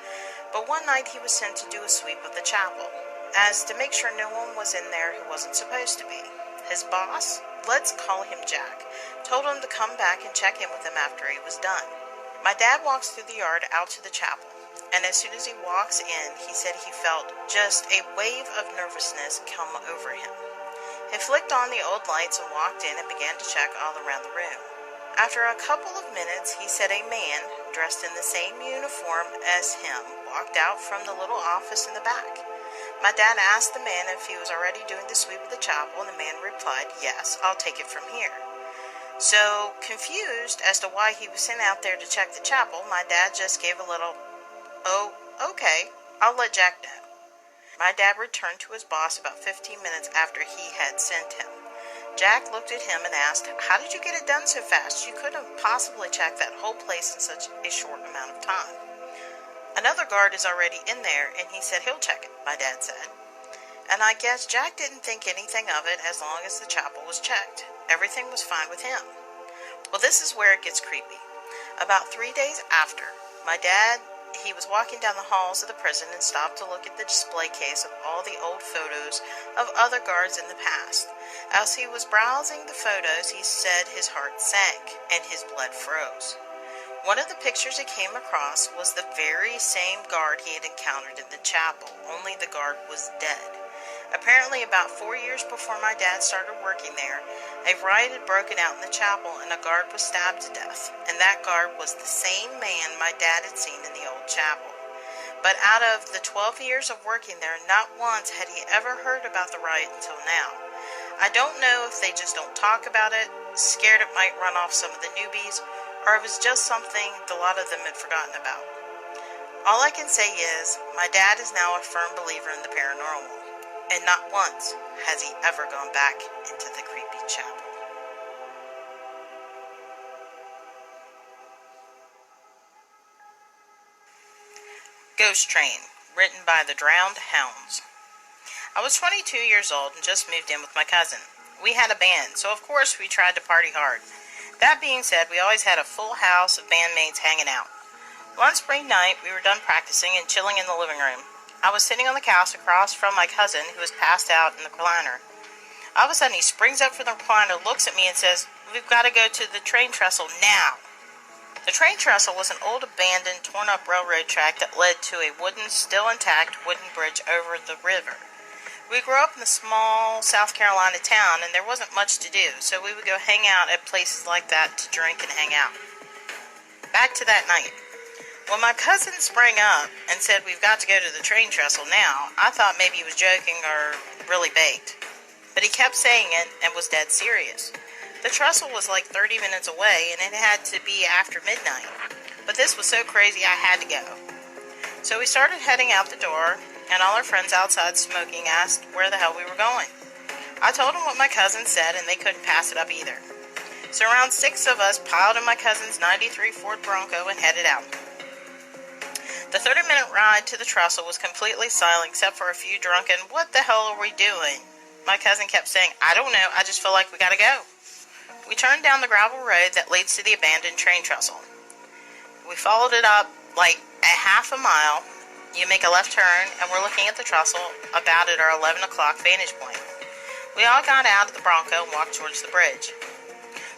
But one night he was sent to do a sweep of the chapel, as to make sure no one was in there who wasn't supposed to be. His boss, let's call him Jack, told him to come back and check in with him after he was done. My dad walks through the yard out to the chapel. and as soon as he walks in, he said he felt just a wave of nervousness come over him. He flicked on the old lights and walked in and began to check all around the room. After a couple of minutes, he said a man, dressed in the same uniform as him, walked out from the little office in the back. My dad asked the man if he was already doing the sweep of the chapel, and the man replied, "Yes, I'll take it from here." So, confused as to why he was sent out there to check the chapel, my dad just gave a little, "Oh, okay, I'll let Jack know." My dad returned to his boss about 15 minutes after he had sent him. Jack looked at him and asked, "How did you get it done so fast? You couldn't have possibly checked that whole place in such a short amount of time." "Another guard is already in there, and he said he'll check it," my dad said. And I guess Jack didn't think anything of it as long as the chapel was checked. Everything was fine with him. Well, this is where it gets creepy. About 3 days after, my dad, he was walking down the halls of the prison and stopped to look at the display case of all the old photos of other guards in the past. As he was browsing the photos, he said his heart sank and his blood froze. One of the pictures he came across was the very same guard he had encountered in the chapel, only the guard was dead. Apparently, about 4 years before my dad started working there, a riot had broken out in the chapel and a guard was stabbed to death, and that guard was the same man my dad had seen in the old chapel. But out of the 12 years of working there, not once had he ever heard about the riot until now. I don't know if they just don't talk about it, scared it might run off some of the newbies, or it was just something a lot of them had forgotten about. All I can say is, my dad is now a firm believer in the paranormal. And not once has he ever gone back into the creepy chapel. Ghost Train, written by the Drowned Hounds. I was 22 years old and just moved in with my cousin. We had a band, so of course we tried to party hard. That being said, we always had a full house of bandmates hanging out. One spring night, we were done practicing and chilling in the living room. I was sitting on the couch across from my cousin, who was passed out in the recliner. All of a sudden, he springs up from the recliner, looks at me, and says, "We've got to go to the train trestle now." The train trestle was an old, abandoned, torn-up railroad track that led to a still intact wooden bridge over the river. We grew up in a small South Carolina town, and there wasn't much to do, so we would go hang out at places like that to drink and hang out. Back to that night. When my cousin sprang up and said, "We've got to go to the train trestle now," I thought maybe he was joking or really baked. But he kept saying it and was dead serious. The trestle was like 30 minutes away, and it had to be after midnight. But this was so crazy I had to go. So we started heading out the door, and all our friends outside smoking asked where the hell we were going. I told them what my cousin said, and they couldn't pass it up either. So around 6 of us piled in my cousin's 93 Ford Bronco and headed out. The 30-minute ride to the trestle was completely silent except for a few drunken, "What the hell are we doing?" My cousin kept saying, "I don't know, I just feel like we gotta go." We turned down the gravel road that leads to the abandoned train trestle. We followed it up like a half a mile. You make a left turn, and we're looking at the trestle about at our 11 o'clock vantage point. We all got out of the Bronco and walked towards the bridge.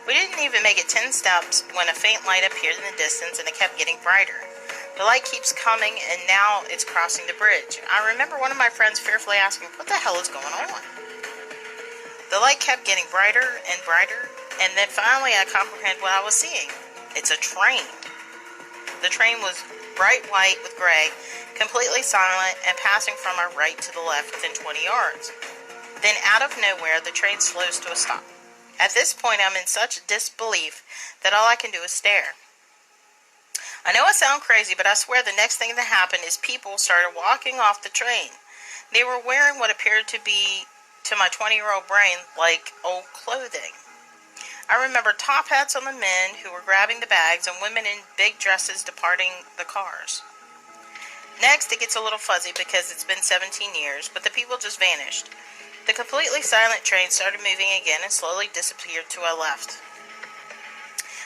We didn't even make it 10 steps when a faint light appeared in the distance, and it kept getting brighter. The light keeps coming, and now it's crossing the bridge. I remember one of my friends fearfully asking, "What the hell is going on?" The light kept getting brighter and brighter, and then finally I comprehended what I was seeing. It's a train. The train was bright white with gray, completely silent, and passing from our right to the left within 20 yards. Then out of nowhere, the train slows to a stop. At this point, I'm in such disbelief that all I can do is stare. I know I sound crazy, but I swear the next thing that happened is people started walking off the train. They were wearing what appeared to be, to my 20-year-old brain, like old clothing. I remember top hats on the men who were grabbing the bags and women in big dresses departing the cars. Next, it gets a little fuzzy because it's been 17 years, but the people just vanished. The completely silent train started moving again and slowly disappeared to our left.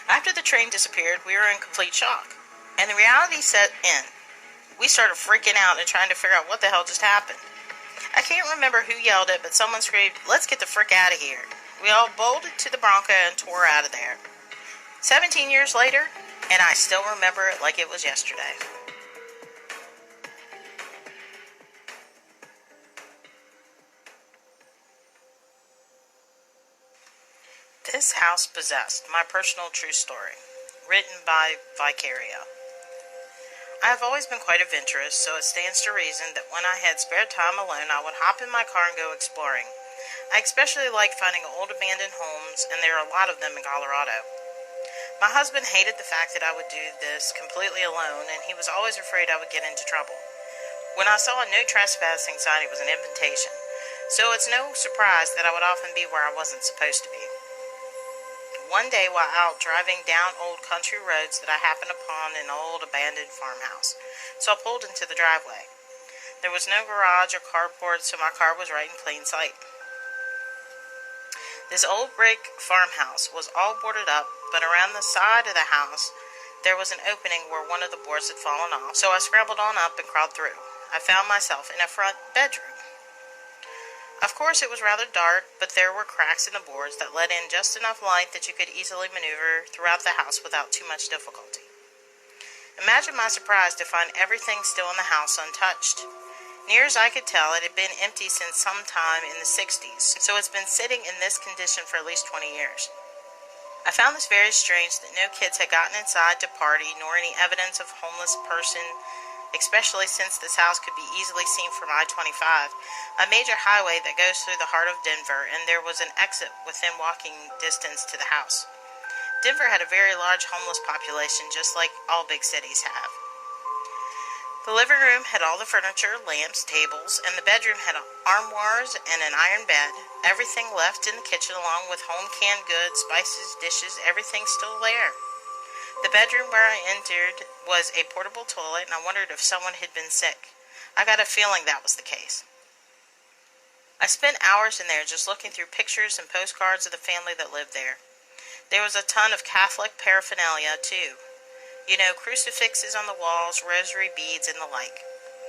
After the train disappeared, we were in complete shock. And the reality set in. We started freaking out and trying to figure out what the hell just happened. I can't remember who yelled it, but someone screamed, "Let's get the frick out of here." We all bolted to the Bronco and tore out of there. 17 years later, and I still remember it like it was yesterday. This House Possessed, my personal true story. Written by Vicaria. I have always been quite adventurous, so it stands to reason that when I had spare time alone, I would hop in my car and go exploring. I especially like finding old abandoned homes, and there are a lot of them in Colorado. My husband hated the fact that I would do this completely alone, and he was always afraid I would get into trouble. When I saw a no trespassing sign, it was an invitation, so it's no surprise that I would often be where I wasn't supposed to be. One day while out driving down old country roads that I happened upon an old abandoned farmhouse, so I pulled into the driveway. There was no garage or carport, so my car was right in plain sight. This old brick farmhouse was all boarded up, but around the side of the house there was an opening where one of the boards had fallen off, so I scrambled on up and crawled through. I found myself in a front bedroom. Of course, it was rather dark, but there were cracks in the boards that let in just enough light that you could easily maneuver throughout the house without too much difficulty. Imagine my surprise to find everything still in the house untouched. Near as I could tell, it had been empty since sometime in the 60s, so it's been sitting in this condition for at least 20 years. I found this very strange that no kids had gotten inside to party, nor any evidence of homeless person, especially since this house could be easily seen from I-25, a major highway that goes through the heart of Denver, and there was an exit within walking distance to the house. Denver had a very large homeless population, just like all big cities have. The living room had all the furniture, lamps, tables, and the bedroom had armoires and an iron bed. Everything left in the kitchen along with home canned goods, spices, dishes, everything still there. The bedroom where I entered was a portable toilet, and I wondered if someone had been sick. I got a feeling that was the case. I spent hours in there just looking through pictures and postcards of the family that lived there. There was a ton of Catholic paraphernalia, too. You know, crucifixes on the walls, rosary beads, and the like.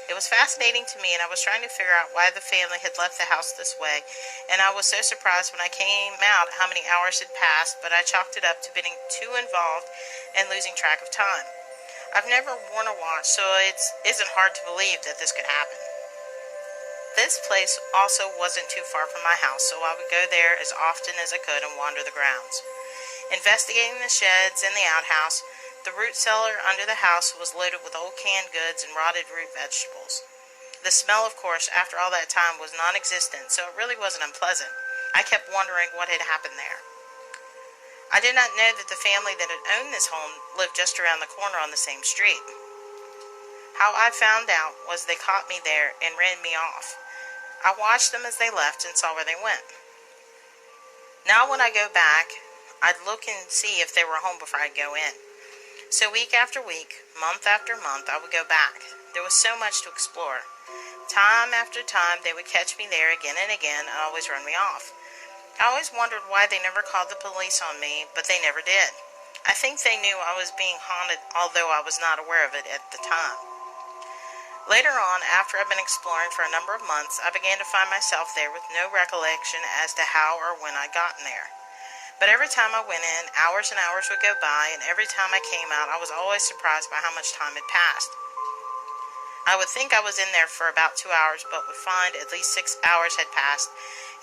It was fascinating to me, and I was trying to figure out why the family had left the house this way, and I was so surprised when I came out how many hours had passed, but I chalked it up to being too involved and losing track of time. I've never worn a watch, so it isn't hard to believe that this could happen. This place also wasn't too far from my house, so I would go there as often as I could and wander the grounds. Investigating the sheds and the outhouse, the root cellar under the house was loaded with old canned goods and rotted root vegetables. The smell, of course, after all that time was non-existent, so it really wasn't unpleasant. I kept wondering what had happened there. I did not know that the family that had owned this home lived just around the corner on the same street. How I found out was they caught me there and ran me off. I watched them as they left and saw where they went. Now when I go back, I'd look and see if they were home before I'd go in. So week after week, month after month, I would go back. There was so much to explore. Time after time, they would catch me there again and again and always run me off. I always wondered why they never called the police on me, but they never did. I think they knew I was being haunted, although I was not aware of it at the time. Later on, after I'd been exploring for a number of months, I began to find myself there with no recollection as to how or when I'd gotten there. But every time I went in, hours and hours would go by, and every time I came out, I was always surprised by how much time had passed. I would think I was in there for about 2 hours, but would find at least 6 hours had passed,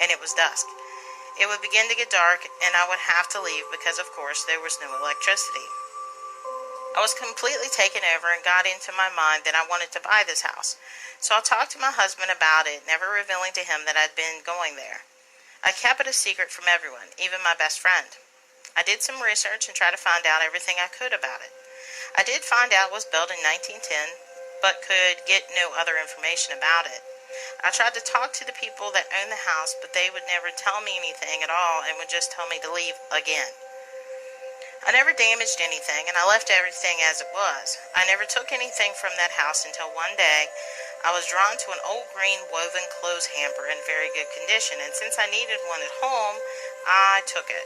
and it was dusk. It would begin to get dark, and I would have to leave because, of course, there was no electricity. I was completely taken over and got into my mind that I wanted to buy this house. So I talked to my husband about it, never revealing to him that I'd been going there. I kept it a secret from everyone, even my best friend. I did some research and tried to find out everything I could about it. I did find out it was built in 1910, but could get no other information about it. I tried to talk to the people that owned the house, but they would never tell me anything at all and would just tell me to leave again. I never damaged anything, and I left everything as it was. I never took anything from that house until one day I was drawn to an old green woven clothes hamper in very good condition, and since I needed one at home, I took it.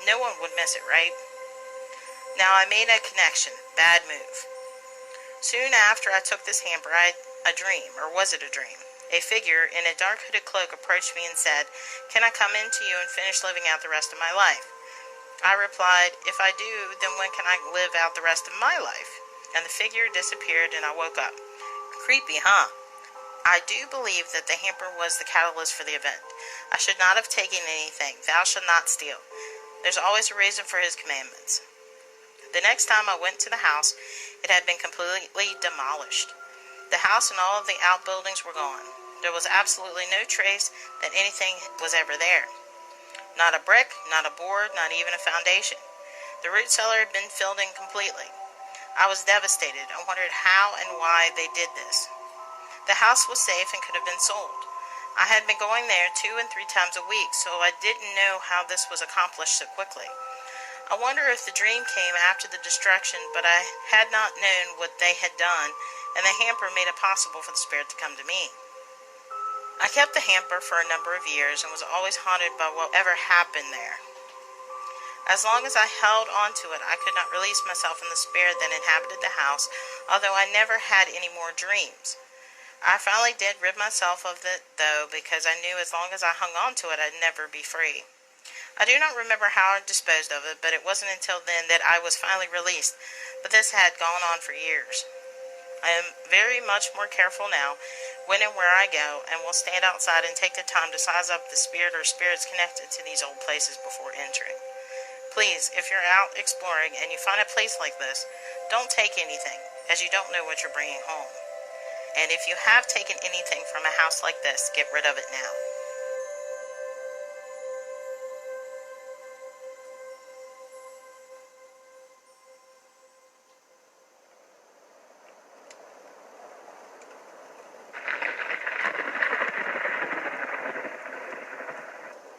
No one would miss it, right? Now I made a connection. Bad move. Soon after I took this hamper, I had a dream, or was it a dream? A figure in a dark hooded cloak approached me and said, "Can I come in to you and finish living out the rest of my life?" I replied, "If I do, then when can I live out the rest of my life?" And the figure disappeared and I woke up. Creepy, huh? I do believe that the hamper was the catalyst for the event. I should not have taken anything. Thou shalt not steal. There's always a reason for his commandments. The next time I went to the house, it had been completely demolished. The house and all of the outbuildings were gone. There was absolutely no trace that anything was ever there. Not a brick, not a board, not even a foundation. The root cellar had been filled in completely. I was devastated. I wondered how and why they did this. The house was safe and could have been sold. I had been going there 2 and 3 times a week, so I didn't know how this was accomplished so quickly. I wonder if the dream came after the destruction, but I had not known what they had done, and the hamper made it possible for the spirit to come to me. I kept the hamper for a number of years and was always haunted by whatever happened there. As long as I held on to it, I could not release myself from the spirit that inhabited the house, although I never had any more dreams. I finally did rid myself of it, though, because I knew as long as I hung on to it, I'd never be free. I do not remember how I disposed of it, but it wasn't until then that I was finally released, but this had gone on for years. I am very much more careful now, when and where I go, and will stand outside and take the time to size up the spirit or spirits connected to these old places before entering. Please, if you're out exploring and you find a place like this, don't take anything, as you don't know what you're bringing home. And if you have taken anything from a house like this, get rid of it now.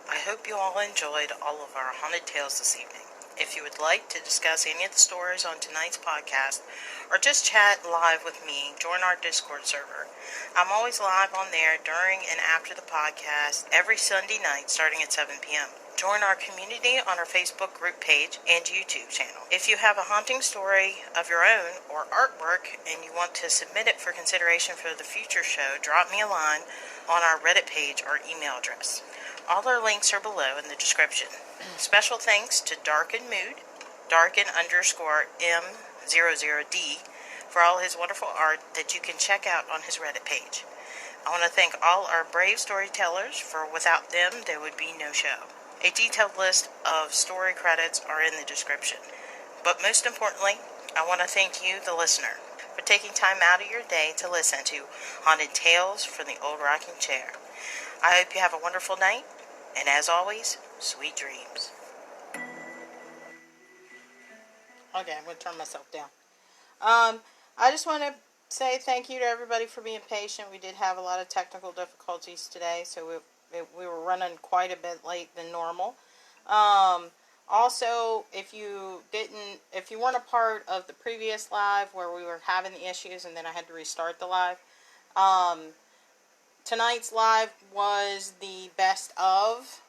I hope you all enjoyed all of our haunted tales this evening. If you would like to discuss any of the stories on tonight's podcast, or just chat live with me, join our Discord server. I'm always live on there during and after the podcast every Sunday night starting at 7 p.m. Join our community on our Facebook group page and YouTube channel. If you have a haunting story of your own or artwork and you want to submit it for consideration for the future show, drop me a line on our Reddit page or email address. All our links are below in the description. Special thanks to Darken Mood, Darken_M00D, for all his wonderful art that you can check out on his Reddit page. I want to thank all our brave storytellers, for without them there would be no show. A detailed list of story credits are in the description. But most importantly, I want to thank you, the listener, for taking time out of your day to listen to Haunted Tales from the Old Rocking Chair. I hope you have a wonderful night, and as always, sweet dreams. Okay, I'm going to turn myself down. I just want to say thank you to everybody for being patient. We did have a lot of technical difficulties today, so we were running quite a bit late than normal. Also, if you weren't a part of the previous live where we were having the issues and then I had to restart the live, tonight's live was the best of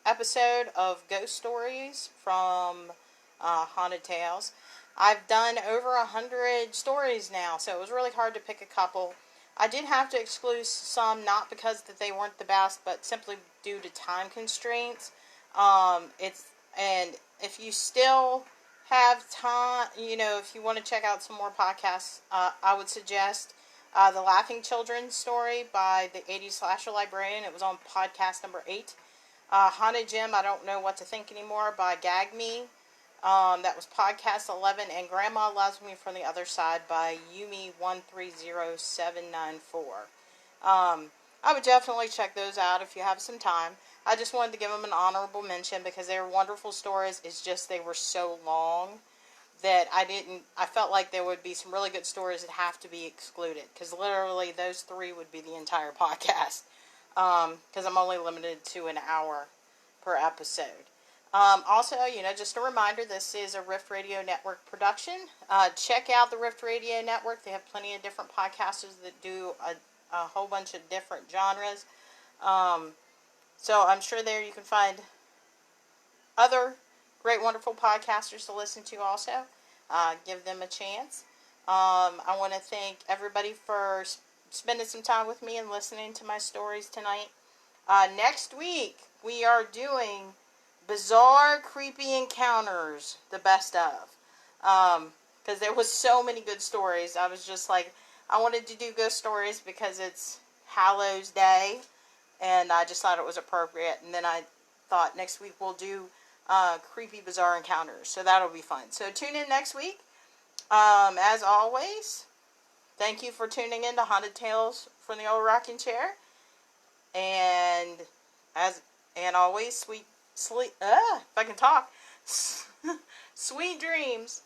episode of Ghost Stories from Haunted Tales. I've done over 100 stories now, so it was really hard to pick a couple. I did have to exclude some, not because that they weren't the best, but simply due to time constraints. And if you still have time, if you want to check out some more podcasts, I would suggest The Laughing Children story by the 80s slasher librarian. It was on podcast number 8. Haunted Gym, I Don't Know What to Think Anymore by Gag Me. That was podcast 11. And Grandma Loves Me from the Other Side by Yumi130794. I would definitely check those out if you have some time. I just wanted to give them an honorable mention because they were wonderful stories. It's just they were so long that I felt like there would be some really good stories that have to be excluded, because literally those 3 would be the entire podcast, because I'm only limited to an hour per episode. Also, just a reminder, this is a Rift Radio Network production. Check out the Rift Radio Network. They have plenty of different podcasters that do a whole bunch of different genres. So I'm sure there you can find other great, wonderful podcasters to listen to also. Give them a chance. I want to thank everybody for spending some time with me and listening to my stories tonight. Next week, we are doing Bizarre Creepy Encounters, the best of. Because there was so many good stories. I was just like, I wanted to do ghost stories because it's Hallows Day, and I just thought it was appropriate. And then I thought next week we'll do creepy, bizarre encounters. So that'll be fun. So tune in next week. As always, thank you for tuning in to Haunted Tales from the Old Rocking Chair. And always, sweet sleep. If I can talk, sweet dreams.